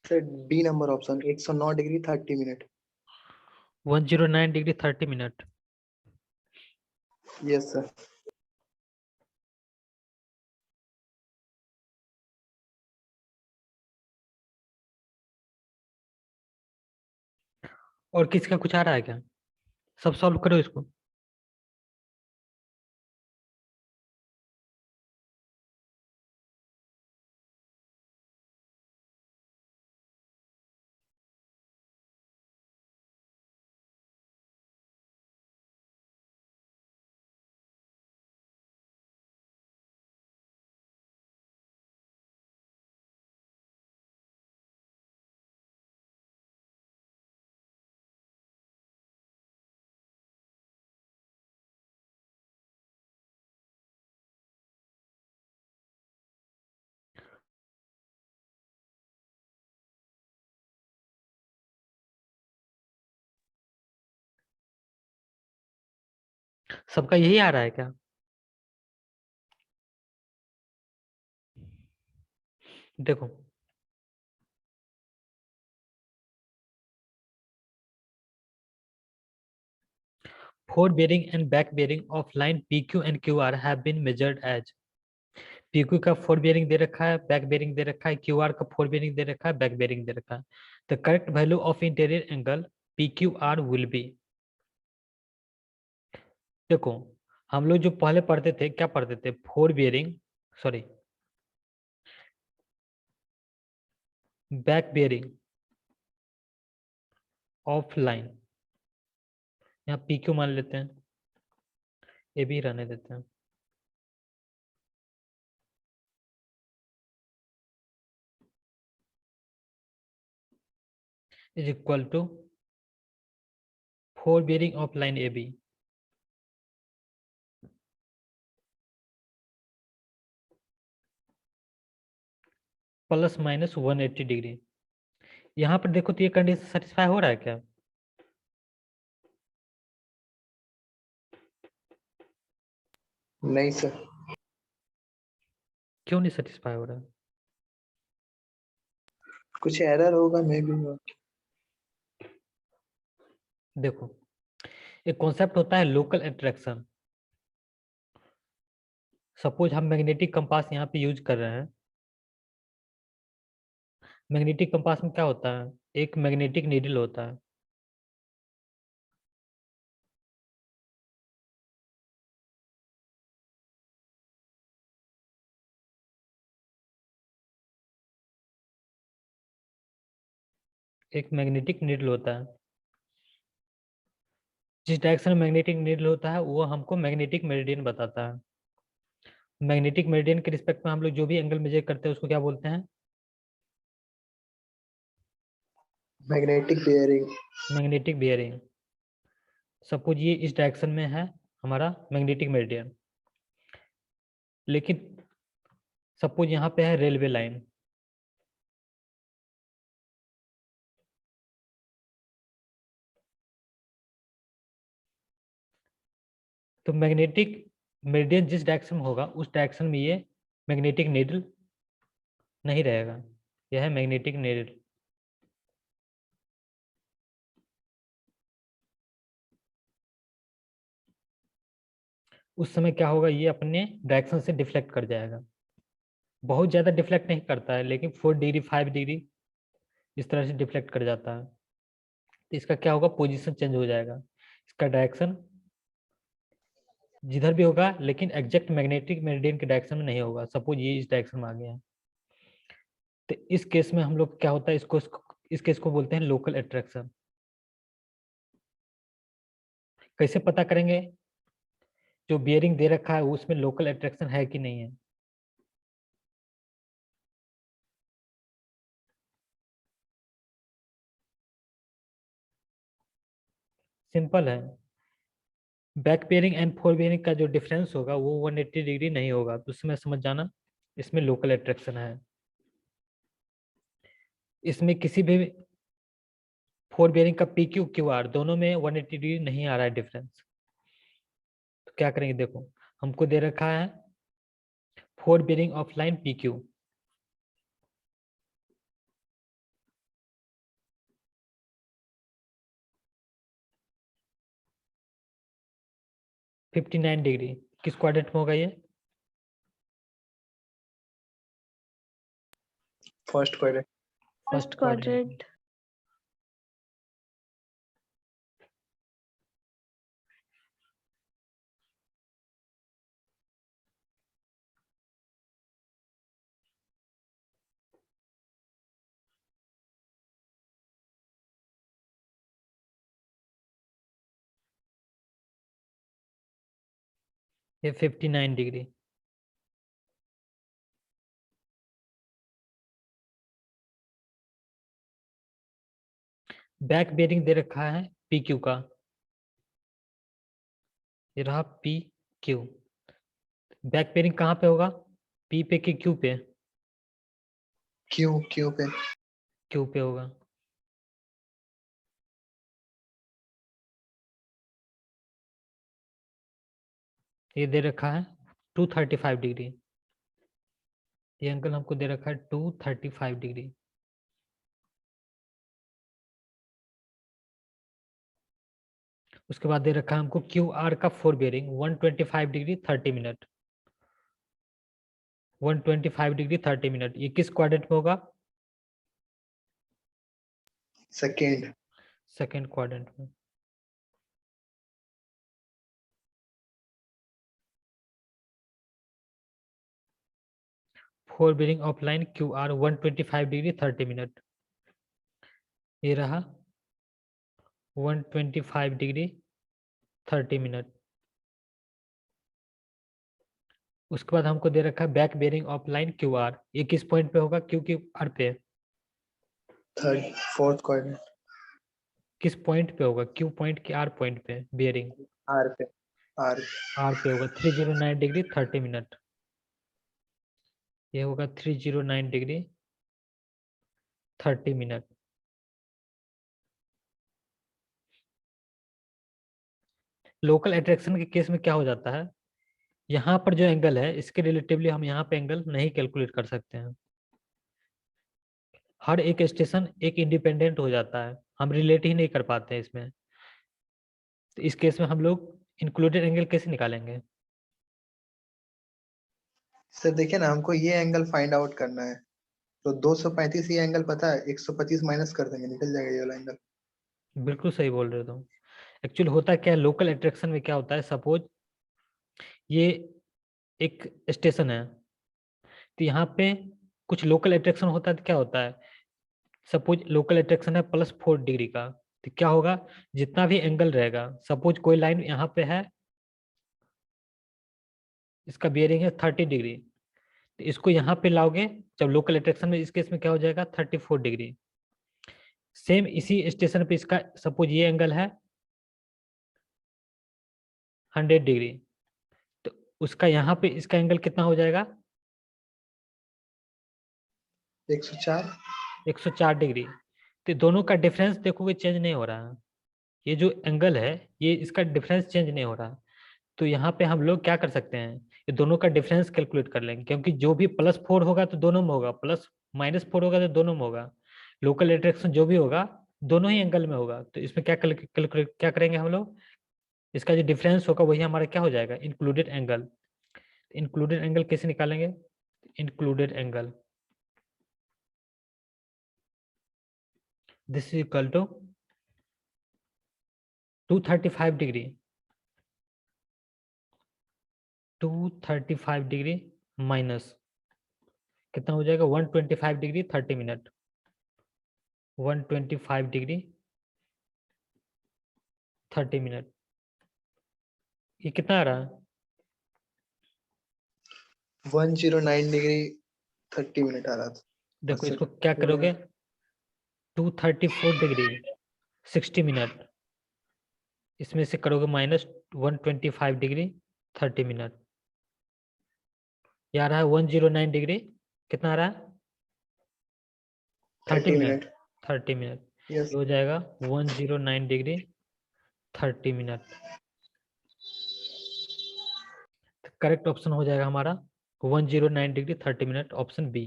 Sir D number option 109 degree 30 minute. 109 degree 30 minute. Yes sir. और किसका कुछ आ रहा है क्या? सब सॉल्व करो इसको। सबका यही आ रहा है क्या? देखो, forward bearing and back bearing of line PQ and QR have been measured as। PQ का forward bearing दे रखा है, back bearing दे रखा है, QR का forward bearing दे रखा है, back bearing दे रखा है। The correct value of interior angle PQR will be। देखो, हम लोग जो पहले पढ़ते थे, क्या पढ़ते थे? forward bearing, sorry, back bearing of line, यहाँ PQ मान लेते हैं, ये भी रहने देते हैं, is equal to forward bearing of line AB plus minus 180 degree. यहाँ पर देखो तो ये कंडीशन सेटिस्फाई हो रहा है क्या? नहीं सर। क्यों नहीं सेटिस्फाई हो रहा है? कुछ एरर होगा मे बी। देखो, एक कॉन्सेप्ट होता है लोकल अट्रैक्शन। सपोज हम मैग्नेटिक कंपास यहाँ पे यूज कर रहे हैं। मैग्नेटिक कंपास में क्या होता है? एक मैग्नेटिक नीडल होता है। एक मैग्नेटिक नीडल होता है। जिस डायरेक्शन में मैग्नेटिक नीडल होता है वो हमको मैग्नेटिक मेरिडियन बताता है। मैग्नेटिक मेरिडियन के रिस्पेक्ट में हम लोग जो भी एंगल मेजर करते हैं उसको क्या बोलते हैं? Magnetic bearing. Magnetic bearing. Suppose ये इस डायरेक्शन में है हमारा मैग्नेटिक मेरिडियन, लेकिन सपोज यहाँ पे है रेलवे लाइन। तो मैग्नेटिक मेरिडियन जिस डायरेक्शन में होगा उस डायरेक्शन में ये मैग्नेटिक नीडल नहीं रहेगा। यह है मैग्नेटिक नीडल। उस समय क्या होगा? ये अपने डायरेक्शन से डिफ्लेक्ट कर जाएगा। बहुत ज़्यादा डिफ्लेक्ट नहीं करता है, लेकिन 4 डिग्री 5 डिग्री इस तरह से डिफ्लेक्ट कर जाता है। तो इसका क्या होगा? पोजीशन चेंज हो जाएगा। इसका डायरेक्शन जिधर भी होगा, लेकिन एग्जैक्ट मैग्नेटिक मेरिडियन के डायरेक्शन में नहीं होगा। सपोज ये इस डायरेक्शन में आ गया है, तो इस केस में हम लोग क्या होता है, इस केस को बोलते हैं लोकल अट्रैक्शन। कैसे पता करेंगे जो बियरिंग दे रखा है उसमें लोकल अट्रैक्शन है कि नहीं है? सिंपल है। Back bearing and four bearing का जो डिफरेंस होगा वो 180 डिग्री नहीं होगा, तो उसमें समझ जाना इसमें लोकल अट्रैक्शन है। इसमें किसी भी फोर बेयरिंग का पी क्यू क्यू आर दोनों में 180 डिग्री नहीं आ रहा है डिफरेंस। तो क्या करेंगे? देखो, हमको दे रखा है four bearing of line P Q. 59 degree किस क्वाड्रेंट में होगा ये? First quadrant. First quadrant. ये 59 डिग्री। बैक बेरिंग दे रखा है पी क्यू का, ये रहा पी क्यू। बैक बेरिंग कहाँ पे होगा? पी पे कि क्यू पे? क्यू क्यू पे। क्यू पे होगा। ये दे रखा है 235 डिग्री, ये एंगल हमको दे रखा है 235 डिग्री। उसके बाद दे रखा है हमको क्यू आर का fore bearing 125 degree 30 minute. 125 degree 30 minute, ये किस क्वाड्रेंट में होगा? सेकेंड। सेकेंड क्वाड्रेंट में। Fore bearing of line Q R 125 degree 30 minute, ये रहा 125 डिग्री 30 मिनट। उसके बाद हमको दे रखा है back bearing of line Q R, ये किस पॉइंट पे होगा? क्यू क्यू आर पे? Third fourth quadrant. किस पॉइंट पे होगा? क्यू पॉइंट की आर पॉइंट पे बेरिंग? आर पे। आर। आर पे होगा 309 डिग्री 30 मिनट, ये होगा 309 डिग्री 30 मिनट। लोकल अट्रैक्शन के केस में क्या हो जाता है, यहाँ पर जो एंगल है इसके रिलेटिवली हम यहाँ पे एंगल नहीं कैलकुलेट कर सकते हैं। हर एक स्टेशन एक इंडिपेंडेंट हो जाता है, हम रिलेट ही नहीं कर पाते हैं इसमें। तो इस केस में हम लोग इंक्लूडेड एंगल कैसे निकालेंगे? सर देखिए ना, हमको ये एंगल फाइंड आउट करना है। तो 235 ये एंगल पता है, 125 माइनस कर देंगे, निकल जाएगा ये वाला एंगल। बिल्कुल सही बोल रहे हो तुम। एक्चुअली होता क्या है लोकल अट्रैक्शन में, क्या होता है सपोज ये एक स्टेशन है, तो यहाँ पे कुछ लोकल अट्रैक्शन होता है, तो क्या होता है सपोज लोकल अट्रैक्शन है +4 डिग्री का, तो क्या होगा जितना भी एंगल रहेगा, सपोज कोई लाइन यहाँ पे है, इसका बियरिंग है 30 डिग्री, तो इसको यहाँ पे लाओगे जब लोकल अट्रैक्शन में, इस केस में क्या हो जाएगा 34 डिग्री। सेम इसी स्टेशन पे इसका सपोज ये एंगल है 100 डिग्री, तो उसका यहाँ पे इसका एंगल कितना हो जाएगा? 104। 104 डिग्री। तो दोनों का डिफरेंस देखोगे चेंज नहीं हो रहा है, ये जो एंगल है ये इसका डिफरेंस चेंज नहीं हो रहा। तो यहाँ पे हम लोग क्या कर सकते हैं, ये दोनों का डिफरेंस कैलकुलेट कर लेंगे, क्योंकि जो भी +4 होगा तो दोनों में होगा, प्लस -4 होगा तो दोनों में होगा। लोकल अट्रैक्शन जो भी होगा दोनों ही एंगल में होगा, तो इसमें क्या करेंगे हम लोग, इसका जो डिफरेंस होगा वही हमारा क्या हो जाएगा इंक्लूडेड एंगल। इंक्लूडेड एंगल कैसे निकालेंगे? Included angle this is equal to 235 degree, 235 degree minus कितना हो जाएगा 125 डिग्री 30 मिनट, 125 डिग्री 30 मिनट, ये कितना आ रहा है? 109 डिग्री 30 मिनट आ रहा था। देखो इसको क्या करोगे 234 डिग्री 60 मिनट, इसमें से करोगे -125 डिग्री 30 मिनट, ये आ रहा है 109 डिग्री, कितना आ रहा है 30 मिनट, 30 मिनट, यस। ये हो जाएगा 109 डिग्री 30 मिनट। करेक्ट ऑप्शन हो जाएगा हमारा 109 डिग्री 30 मिनट, ऑप्शन बी।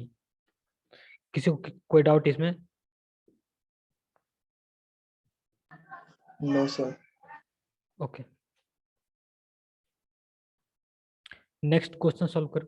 किसी को कोई डाउट इसमें? No sir. Okay. Next question solve करो।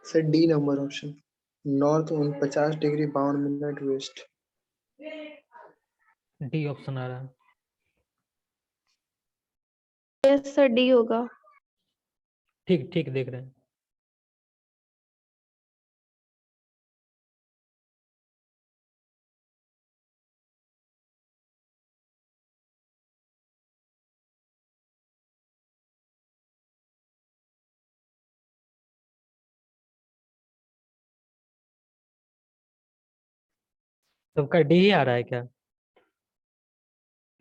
Sir D number option, north 49 degree 52 minute west. D option आ रहा है। यस सर, डी होगा। ठीक ठीक देख रहे हैं। सबका डी ही आ रहा है क्या?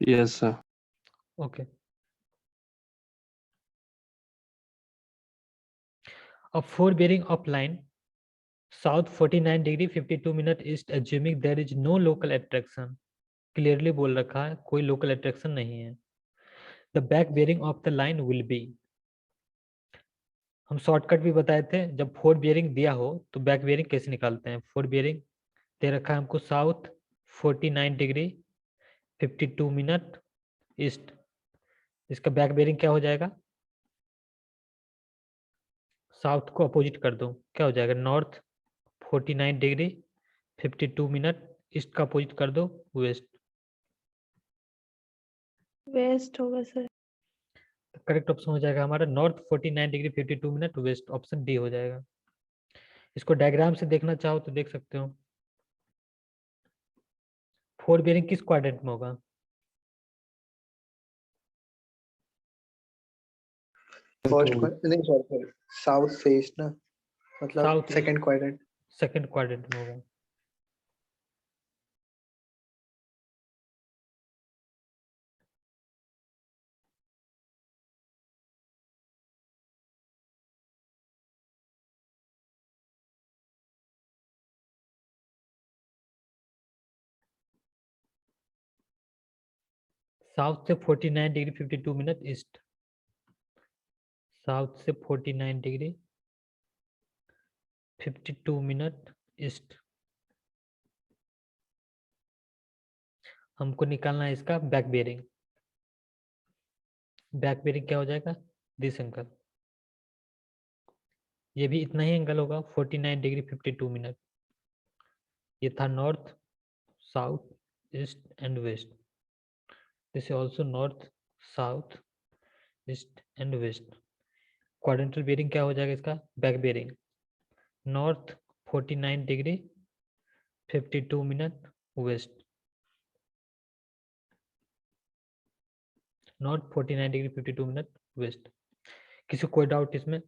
Yes sir. Okay. A four bearing of line south 49 degree 52 minute east assuming there is no local attraction. Clearly बोल रखा है कोई लोकल अट्रैक्शन नहीं है। The back bearing of the line will be, हम शॉर्टकट भी बताए थे, जब फोर बियरिंग दिया हो तो बैक बियरिंग कैसे निकालते हैं। फोर बियरिंग दे रखा है हमको साउथ 49 डिग्री 52 मिनट ईस्ट, इसका बैक बियरिंग क्या हो जाएगा? साउथ को अपोजिट कर दो, क्या हो जाएगा? नॉर्थ 49 डिग्री 52 मिनट ईस्ट का अपोजिट कर दो वेस्ट। वेस्ट होगा सर। करेक्ट ऑप्शन हो जाएगा हमारा north 49 degree 52 minute west, option D हो जाएगा। इसको डायग्राम से देखना चाहो तो देख सकते हो। फोर बियरिंग किस क्वाड्रेंट में होगा? फर्स्ट नहीं सर, साउथ से ईस्ट ना, मतलब south second quadrant. Second quadrant में होगा। साउथ से 49 डिग्री 52 मिनट ईस्ट, साउथ से 49 डिग्री 52 मिनट ईस्ट हमको निकालना है इसका बैक बेयरिंग। बैक बेयरिंग क्या हो जाएगा? दिस एंगल, ये भी इतना ही एंगल होगा 49 डिग्री 52 मिनट। ये था north south east and west, this is also north south east and west. Quadrantal bearing क्या हो जाएगा इसका? Back bearing north 49 degree 52 minute west, north 49 degree 52 minute west. किसी को कोई डाउट इसमें?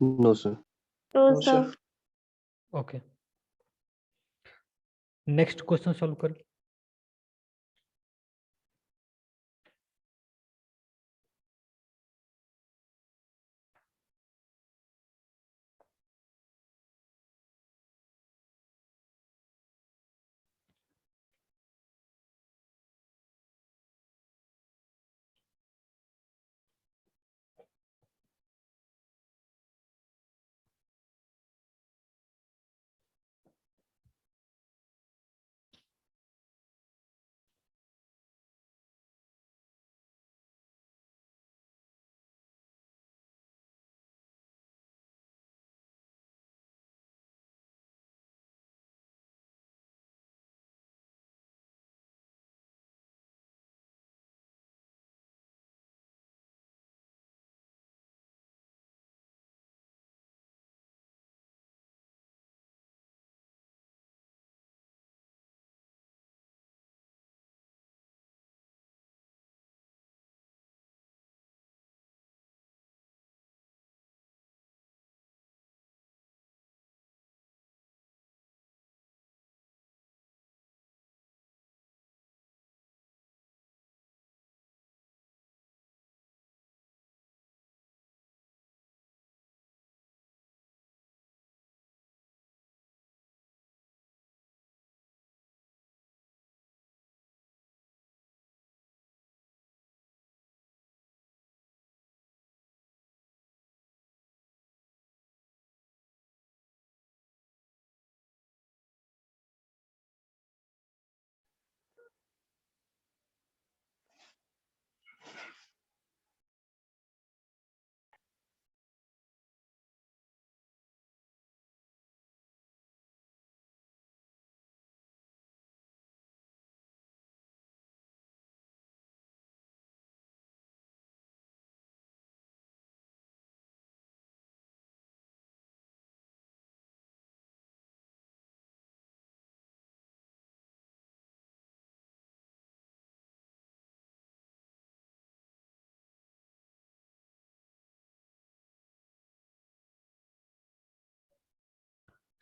No sir. तो no sir sir. Okay, next question solve करो।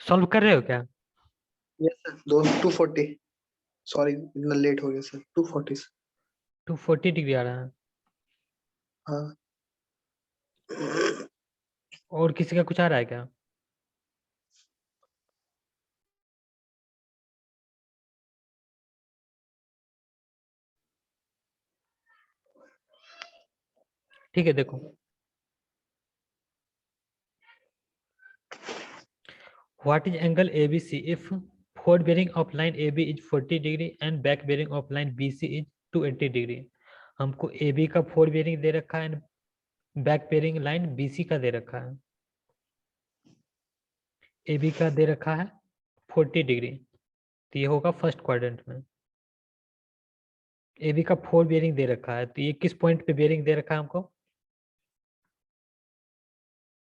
सॉल्व कर रहे हो क्या? Yes sir, 240। सॉरी इतना लेट हो गया सर। 240। 240 डिग्री आ रहा है। हाँ और किसी का कुछ आ रहा है क्या? ठीक है, देखो what is angle ABC if forward bearing of line AB is 40 degree and back bearing of line BC is 280 degree। हमको AB का forward bearing दे रखा है, बैक बेरिंग लाइन BC का दे रखा है। AB का दे रखा है 40 डिग्री, तो ये होगा फर्स्ट क्वाड्रेंट में। AB का forward bearing दे रखा है, तो ये किस पॉइंट पे बेरिंग दे रखा है हमको?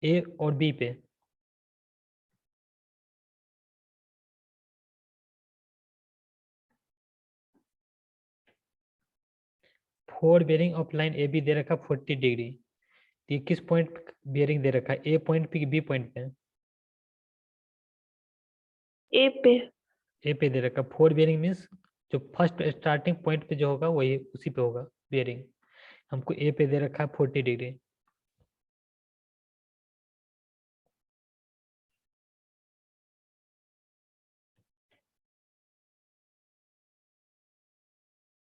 A और B पे। Fore bearing of line A B दे रखा 40 डिग्री, तो ये किस पॉइंट बेरिंग दे रखा है? ए पॉइंट पे बी पॉइंट पे? ए पे। ए पे दे रखा। फोर बेरिंग मीन्स जो फर्स्ट स्टार्टिंग पॉइंट पे जो होगा वही उसी पे होगा बेरिंग। हमको ए पे दे रखा है 40 डिग्री।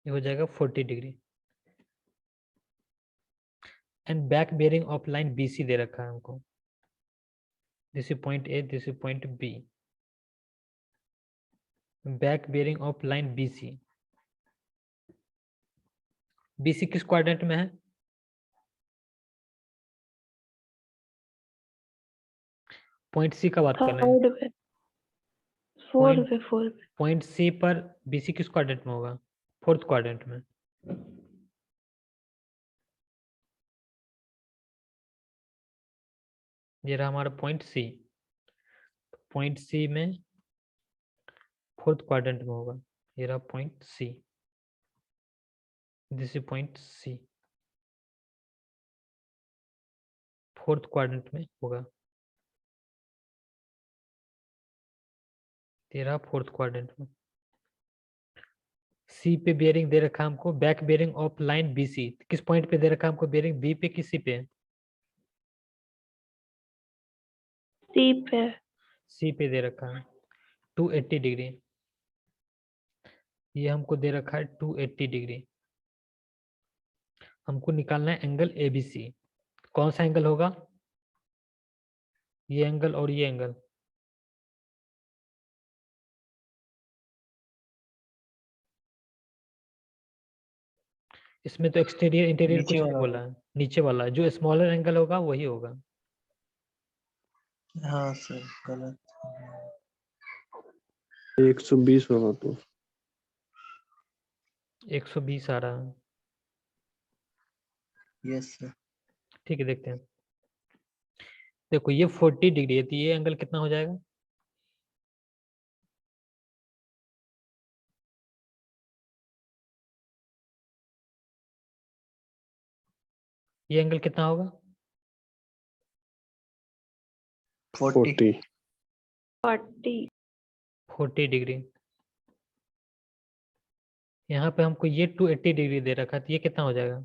ये हो जाएगा 40 degree. And back bearing of line B C दे रखा है हमको। This is point A, this is point B. Back bearing of line B C. B C किस क्वाड्रेंट में है? पॉइंट सी का बात कर रहे हैं। थर्ड पे। फोर्थ पे। फोर्थ पे। पॉइंट सी पर बी सी किस क्वाड्रेंट में होगा? फोर्थ क्वाड्रेंट में। ये रहा हमारा पॉइंट सी। पॉइंट सी में फोर्थ क्वाड्रेंट में होगा। ये रहा point C, this is point C, fourth quadrant में होगा। ये रहा फोर्थ क्वाड्रेंट में। सी पे बेरिंग दे रखा हमको, back bearing of line B C किस पॉइंट पे दे रखा हमको बेरिंग? बी पे किसी पे? सी पे। सी पे दे रखा है 280 डिग्री। ये हमको दे रखा है 280 डिग्री। हमको निकालना है एंगल एबीसी। कौन सा एंगल होगा? ये एंगल और ये एंगल। इसमें तो एक्सटीरियर इंटीरियर नीचे कुछ नहीं वाला बोला है। नीचे वाला जो स्मॉलर एंगल होगा वही होगा। हाँ सर गलत। 120 होगा तो 120 आ रहा है। Yes sir. ठीक है, देखते हैं। देखो ये 40 डिग्री है, तो ये एंगल कितना हो जाएगा? ये एंगल कितना होगा? 40। 40। 40 डिग्री। यहाँ पे हमको ये 280 डिग्री दे रखा है, तो ये कितना हो जाएगा?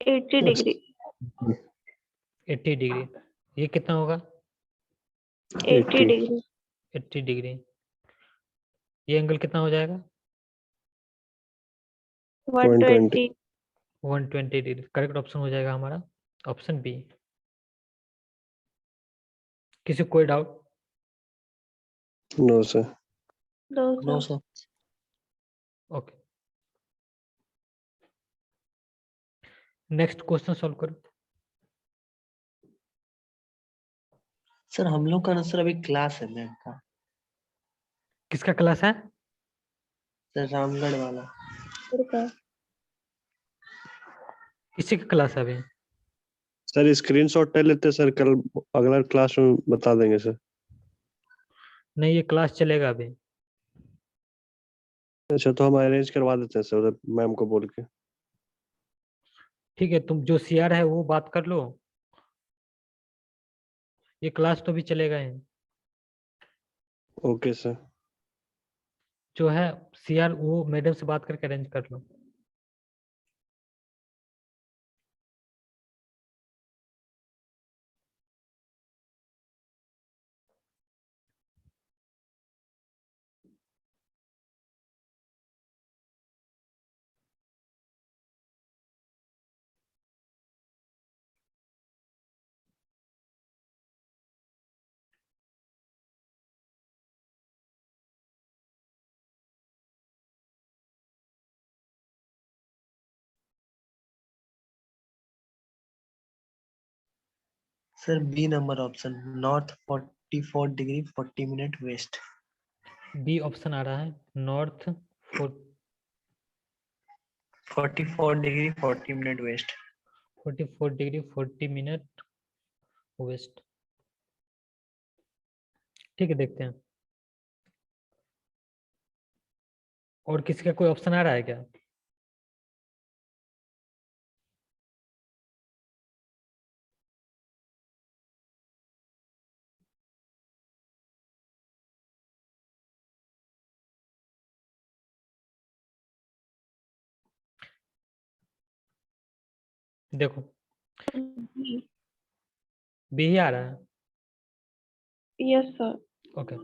Eighty degree. 80 डिग्री। ये कितना होगा? 80 डिग्री। 80 डिग्री। ये एंगल कितना हो जाएगा? 120। 120 डिग्री। करेक्ट ऑप्शन हो जाएगा हमारा ऑप्शन बी। किसी को कोई doubt? No sir. No sir. Okay, next question solve करो। सर हम लोग का ना सर अभी क्लास है मैम का। किसका क्लास है? सर रामगढ़ वाला। किसी का क्लास है अभी? सर स्क्रीनशॉट ले लेते सर, कल अगला क्लास में बता देंगे सर। नहीं, ये क्लास चलेगा अभी। अच्छा तो हम अरेंज करवा देते हैं सर उधर मैम को बोल के। ठीक है, तुम जो सीआर है वो बात कर लो, ये क्लास तो भी चलेगा ही। Okay sir. जो है सीआर वो मैडम से बात करके अरेंज कर लो। Sir B number option, north 44 degree 40 minute west. B option आ रहा है north 44 degree 40 minute west. 44 degree 40 minute west. ठीक है, देखते हैं। और किसी का कोई ऑप्शन आ रहा है क्या? देखो बी ही आ रहा है। Yes, sir. Okay.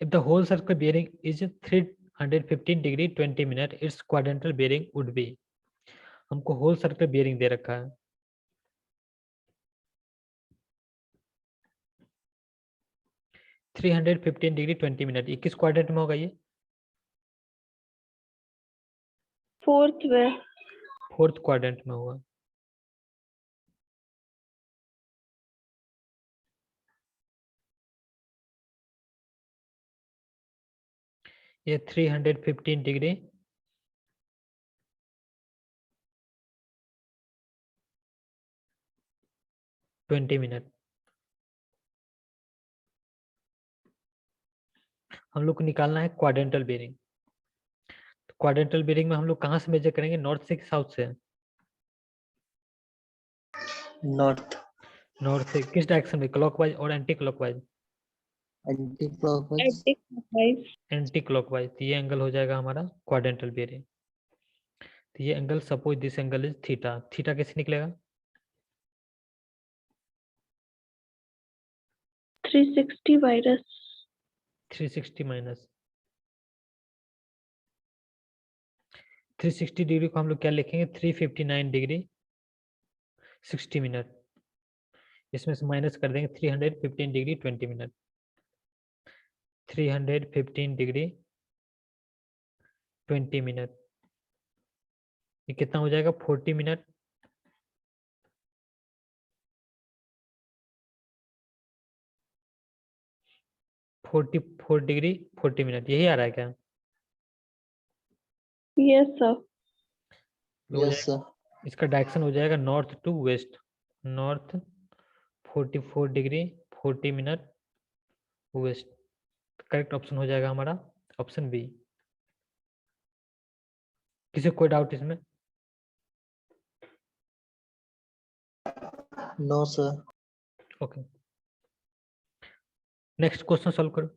If the whole circle bearing is 315 degree 20 minute, its quadrantal bearing would be। हमको होल सर्कल बेयरिंग दे रखा है। थ्री 315 डिग्री 20 मिनट, ये किस क्वाड्रेंट में होगा ये? Fourth way. फोर्थ क्वाड्रेंट में होगा। ये 315 डिग्री 20 मिनट। हम लोग को निकालना है क्वाड्रेंटल बेयरिंग। तो क्वाड्रेंटल बेयरिंग में हम लोग कहाँ से मेजर करेंगे, नॉर्थ से कि साउथ से? नॉर्थ। नॉर्थ से। किस डायरेक्शन में, क्लॉकवाइज और anti clockwise? Anti clockwise. Anti-clockwise. Anti clockwise. तो ये एंगल हो जाएगा हमारा क्वाड्रेंटल बेयरिंग। तो ये angle, suppose this angle is theta. Theta कैसे निकलेगा? 360 virus. 360 माइनस 360 डिग्री को हम लोग क्या लिखेंगे, 359 डिग्री 60 मिनट। इसमें से माइनस कर देंगे 315 डिग्री 20 मिनट। 315 डिग्री 20 मिनट, ये कितना हो जाएगा, 40 मिनट। फोर्टी 4 डिग्री 40 मिनट, यही आ रहा है क्या? Yes, sir. तो हो यस जाएगा, सर। इसका डायरेक्शन हो जाएगा north to west. North 44 degree 40 minute west. Correct option हो जाएगा हमारा ऑप्शन बी। किसी को कोई डाउट इसमें? No sir. Okay, next question solve करो।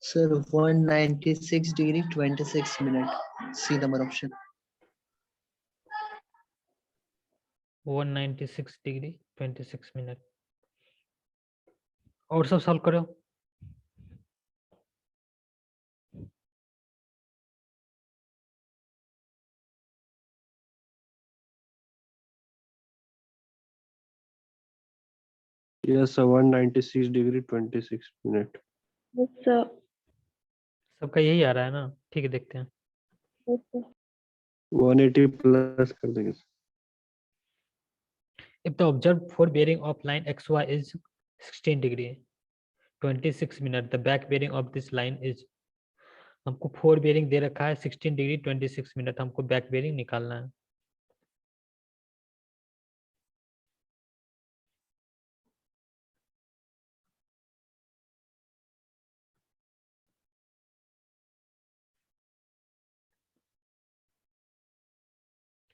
Sir 196 degree 26 minute, C number option. 196 degree 26 minute. और सब सॉल्व करो। Yes sir, 196 degree 26 minute. Yes, sir. सबका यही आ रहा है ना? ठीक है, देखते हैं। Yes, sir. 180 प्लस कर देंगे। If the observed forward bearing of line XY is 16 degree 26 minute, the back bearing of this line is, हमको forward bearing दे रखा है 16 डिग्री 26 मिनट, हमको बैक बेरिंग निकालना है।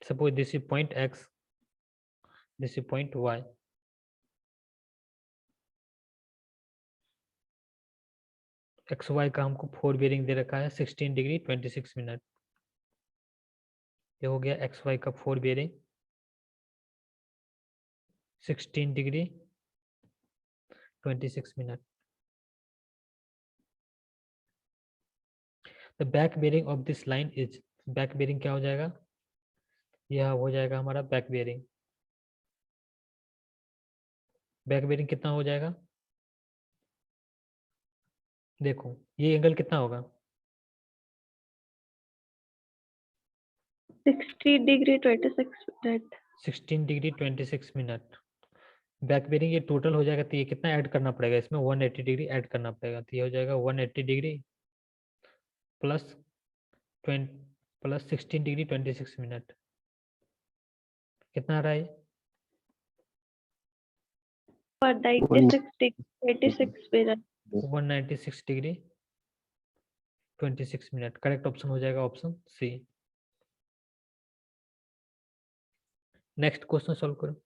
Suppose this is point X, this is point Y. XY का हमको fore bearing दे रखा है 16 डिग्री 26 मिनट। ये हो गया XY का fore bearing 16 degree 26 minute. The back bearing of this line is, back bearing क्या हो जाएगा, यह हो जाएगा हमारा बैक बेरिंग। बैक बेरिंग कितना हो जाएगा, देखो ये एंगल कितना होगा, 60 degree 26 minute. 16 degree 26 minute. Back bearing ये टोटल हो जाएगा, तो ये कितना ऐड करना पड़ेगा, इसमें 180 डिग्री ऐड करना पड़ेगा, तो ये हो जाएगा 180 डिग्री प्लस 16 डिग्री 26 मिनट। कितना आ रहा है, 196 degree 26 minute. 196 degree 26 minute. Correct option हो जाएगा option C. Next question solve करो।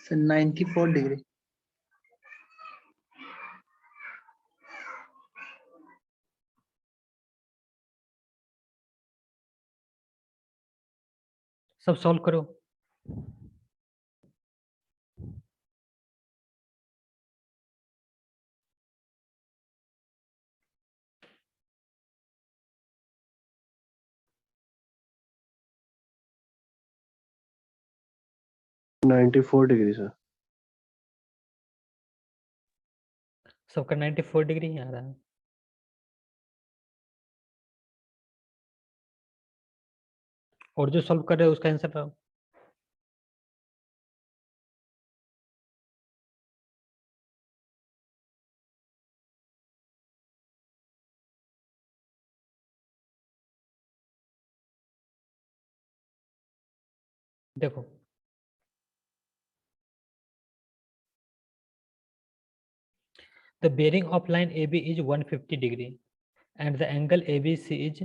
Sir, 94 degree. सब सॉल्व करो। $94 डिग्री सर। सबका 94 डिग्री ही आ रहा है। और जो सॉल्व कर रहे हो उसका आंसर बताओ। देखो the bearing of line AB is 150 degree and the angle ABC is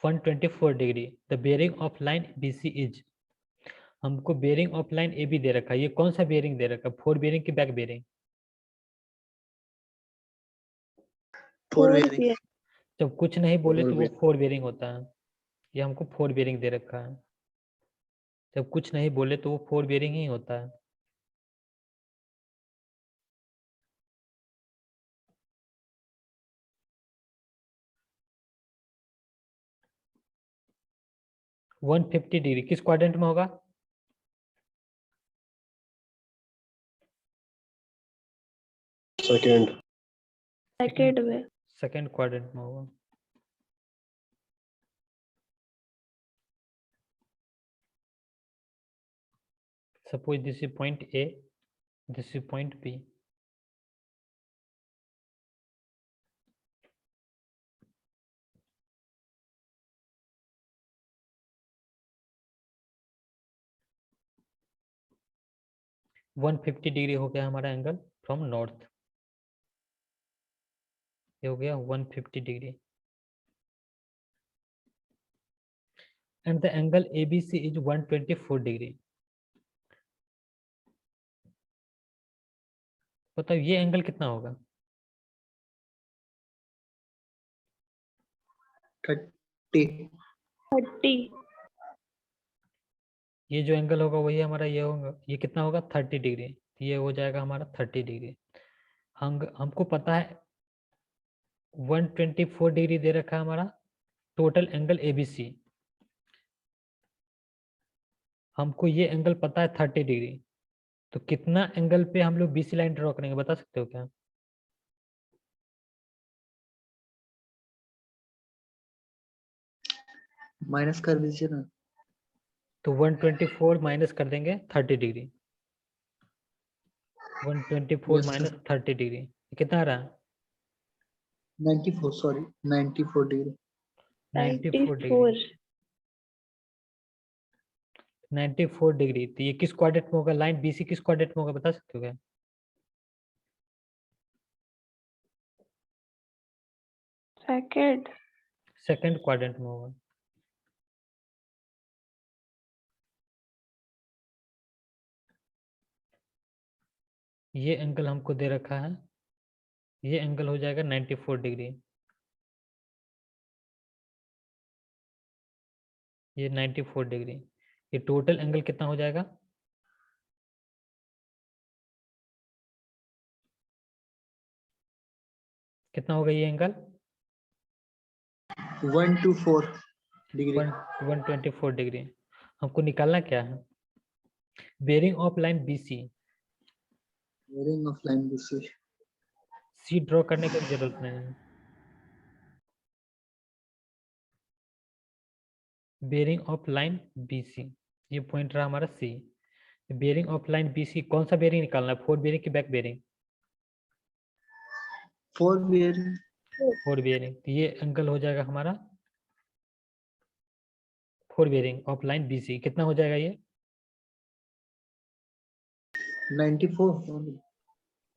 124 degree. The bearing of line BC is, हमको बेरिंग ऑफ लाइन AB दे रखा है, ये कौन सा बेरिंग दे रखा है, फोर बेरिंग की back bearing, fore 4 bearing. bearing. जब कुछ नहीं बोले Four तो वो bearing. 4 बेरिंग होता है। ये हमको 4 बेरिंग दे रखा है। जब कुछ नहीं बोले तो वो 4 बेरिंग ही होता है। वन 150 डिग्री किस क्वाड्रेंट में होगा? Second. Second में. सेकंड क्वाड्रेंट में होगा। Suppose this is point A, this is point B. One 150 degree हो गया हमारा एंगल फ्रॉम नॉर्थ। ये हो गया 150 degree. And the angle ABC is 124 degree. बताओ ये एंगल कितना होगा? 30। 30. ये जो एंगल होगा वही हमारा ये होगा। ये कितना होगा? 30 डिग्री। ये हो जाएगा हमारा 30 डिग्री। हमको पता है 124 डिग्री दे रखा है हमारा टोटल एंगल ABC। हमको ये एंगल पता है 30 डिग्री। तो कितना एंगल पे हम लोग BC लाइन ड्रॉ करेंगे बता सकते हो क्या? माइनस कर दीजिए ना। तो 124 माइनस कर देंगे 30 degree. 124 Yes, sir. Minus 30 degree कितना आ रहा है? 94, सॉरी 94 डिग्री। 94 डिग्री। 94. 94 डिग्री। तो ये किस क्वाड्रेंट में होगा? लाइन BC किस क्वाड्रेंट में होगा बता सकते हो क्या? Second. सेकंड क्वाड्रेंट में होगा। ये एंगल हमको दे रखा है। ये एंगल हो जाएगा 94 डिग्री। ये 94 डिग्री। ये टोटल एंगल कितना हो जाएगा? कितना होगा ये एंगल? 124 डिग्री। 124 डिग्री। हमको निकालना क्या है? Bearing of line BC। Bearing of line BC। C draw करने की जरूरत नहीं है। बेरिंग ऑफ लाइन BC ये पॉइंट रहा हमारा C। Bearing of line BC कौन सा बेरिंग निकालना है? 4 बेरिंग की बैक बेरिंग? 4 बेयरिंग। 4 बेरिंग। तो ये एंगल हो जाएगा हमारा 4 बेरिंग ऑफ लाइन BC। कितना हो जाएगा ये? 94।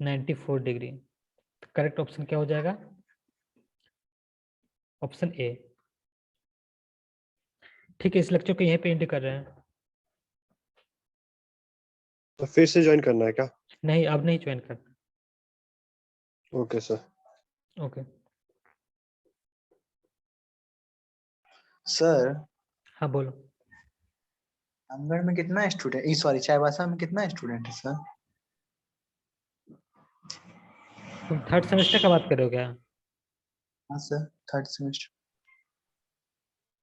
94 डिग्री। करेक्ट ऑप्शन क्या हो जाएगा? Option A। ठीक है, इस लेक्चर को यहीं पे एंड कर रहे हैं। तो फिर से ज्वाइन करना है क्या? नहीं अब नहीं ज्वाइन करना। Okay sir. ओके सर हाँ बोलो। आंगन में कितना स्टूडेंट, सॉरी चाईबासा में कितना स्टूडेंट है सर? तुम थर्ड सेमेस्टर का बात कर रहे हो क्या? हाँ सर, थर्ड सेमेस्टर।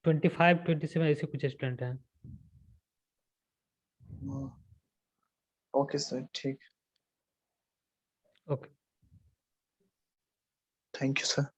25 27 ऐसे कुछ स्टूडेंट हैं। ओके सर, ठीक। Okay thank you sir.